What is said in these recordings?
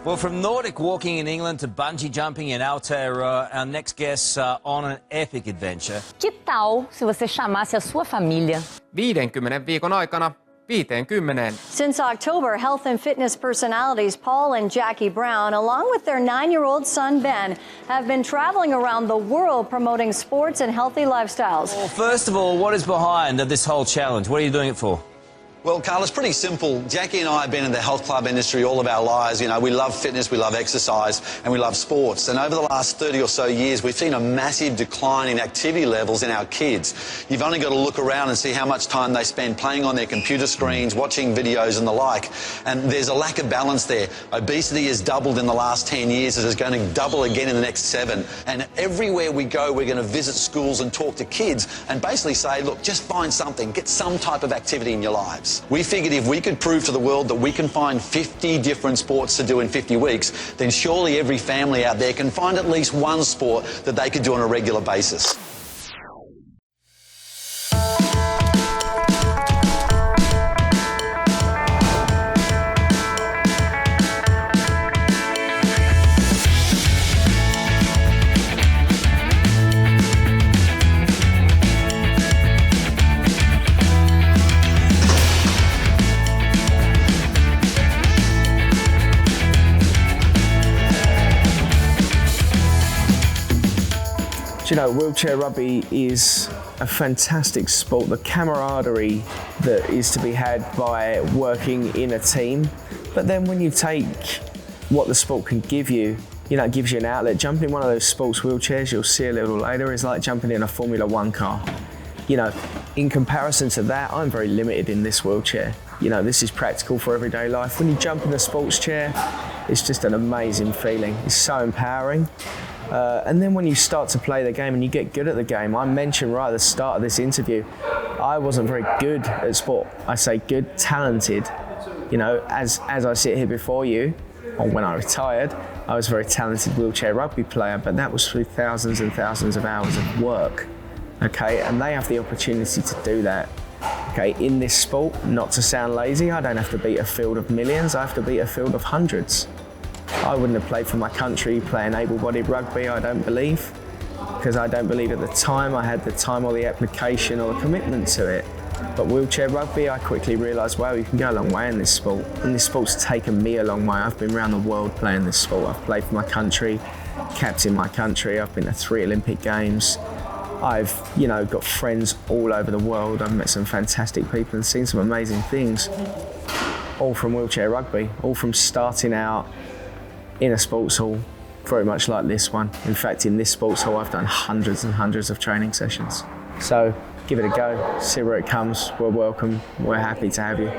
Well, from Nordic walking in England to bungee jumping in Aotearoa, our next guests are on an epic adventure. Que tal se você chamasse a sua família? 50 viikon aikana 50. Since October, health and fitness personalities Paul and Jacqui Brown, along with their 9-year-old son Ben, have been traveling around the world promoting sports and healthy lifestyles. Well, first of all, what is behind this whole challenge? What are you doing it for? Well, Carl, it's pretty simple. Jacqui and I have been in the health club industry all of our lives. You know, we love fitness, we love exercise, and we love sports. And over the last 30 or so years, we've seen a massive decline in activity levels in our kids. You've only got to look around and see how much time they spend playing on their computer screens, watching videos and the like. And there's a lack of balance there. Obesity has doubled in the last 10 years. It is going to double again in the next 7. And everywhere we go, we're going to visit schools and talk to kids and basically say, look, just find something, get some type of activity in your lives. We figured if we could prove to the world that we can find 50 different sports to do in 50 weeks, then surely every family out there can find at least one sport that they could do on a regular basis. You know, wheelchair rugby is a fantastic sport. The camaraderie that is to be had by working in a team. But then when you take what the sport can give you, you know, it gives you an outlet. Jumping in one of those sports wheelchairs, you'll see a little later, is like jumping in a Formula One car. You know, in comparison to that, I'm very limited in this wheelchair. You know, this is practical for everyday life. When you jump in a sports chair, it's just an amazing feeling. It's so empowering. And then when you start to play the game and you get good at the game, I mentioned right at the start of this interview, I wasn't very good at sport. I say good, talented. You know, as I sit here before you, or when I retired, I was a very talented wheelchair rugby player, but that was through thousands and thousands of hours of work. Okay, and they have the opportunity to do that. Okay, in this sport, not to sound lazy, I don't have to beat a field of millions, I have to beat a field of hundreds. I wouldn't have played for my country playing able-bodied rugby, I don't believe, because I don't believe at the time I had the time or the application or the commitment to it. But wheelchair rugby, I quickly realised, wow, you can go a long way in this sport. And this sport's taken me a long way. I've been around the world playing this sport. I've played for my country, captained my country, I've been to 3 Olympic Games. I've, you know, got friends all over the world. I've met some fantastic people and seen some amazing things, all from wheelchair rugby, all from starting out in a sports hall, very much like this one. In fact, in this sports hall, I've done hundreds and hundreds of training sessions. So give it a go, see where it comes. We're welcome, we're happy to have you.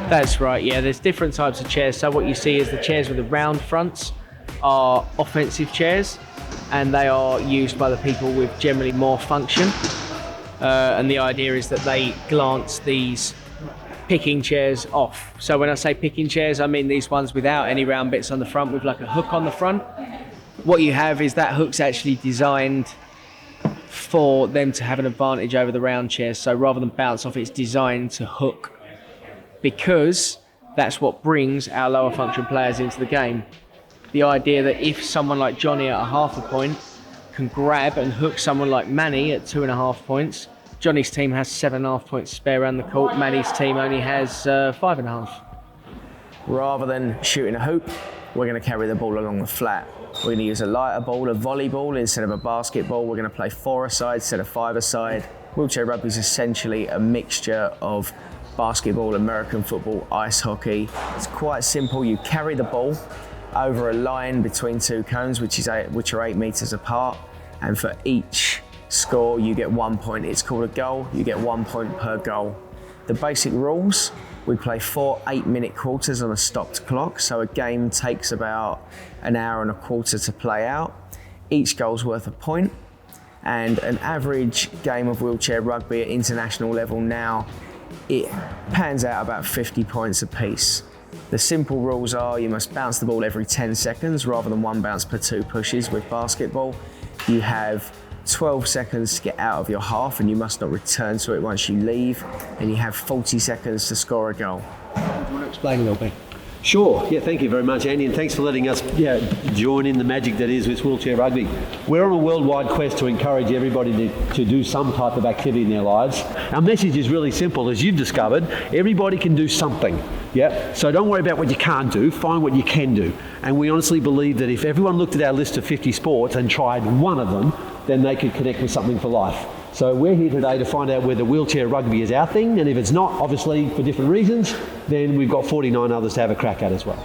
That's right, yeah, there's different types of chairs. So what you see is the chairs with the round fronts are offensive chairs, and they are used by the people with generally more function. And the idea is that they glance these picking chairs off. So when I say picking chairs, I mean these ones without any round bits on the front with like a hook on the front. What you have is that hook's actually designed for them to have an advantage over the round chairs. So rather than bounce off, it's designed to hook, because that's what brings our lower function players into the game. The idea that if someone like Johnny at a half a point can grab and hook someone like Manny at 2.5 points, Johnny's team has 7.5 points spare around the court, Manny's team only has 5.5. Rather than shooting a hoop, we're going to carry the ball along the flat. We're going to use a lighter ball, a volleyball instead of a basketball. We're going to play 4-a-side instead of 5-a-side. Wheelchair rugby is essentially a mixture of basketball, American football, ice hockey. It's quite simple. You carry the ball over a line between two cones, which are 8 meters apart, and for each score you get 1 point. It's called a goal. You get 1 point per goal. The basic rules: we play 4 8-minute quarters on a stopped clock, so a game takes about an hour and a quarter to play out. Each goal's worth a point, and an average game of wheelchair rugby at international level now, it pans out about 50 points apiece. The simple rules are you must bounce the ball every 10 seconds rather than 1 bounce per 2 pushes with basketball. You have 12 seconds to get out of your half and you must not return to it once you leave, and you have 40 seconds to score a goal. Do you want to explain a little bit? Sure. Yeah, thank you very much, Andy, and thanks for letting us join in the magic that is with wheelchair rugby. We're on a worldwide quest to encourage everybody to do some type of activity in their lives. Our message is really simple. As you've discovered, everybody can do something. Yeah. So don't worry about what you can't do, find what you can do. And we honestly believe that if everyone looked at our list of 50 sports and tried one of them, then they could connect with something for life. So we're here today to find out whether wheelchair rugby is our thing, and if it's not, obviously for different reasons, then we've got 49 others to have a crack at as well.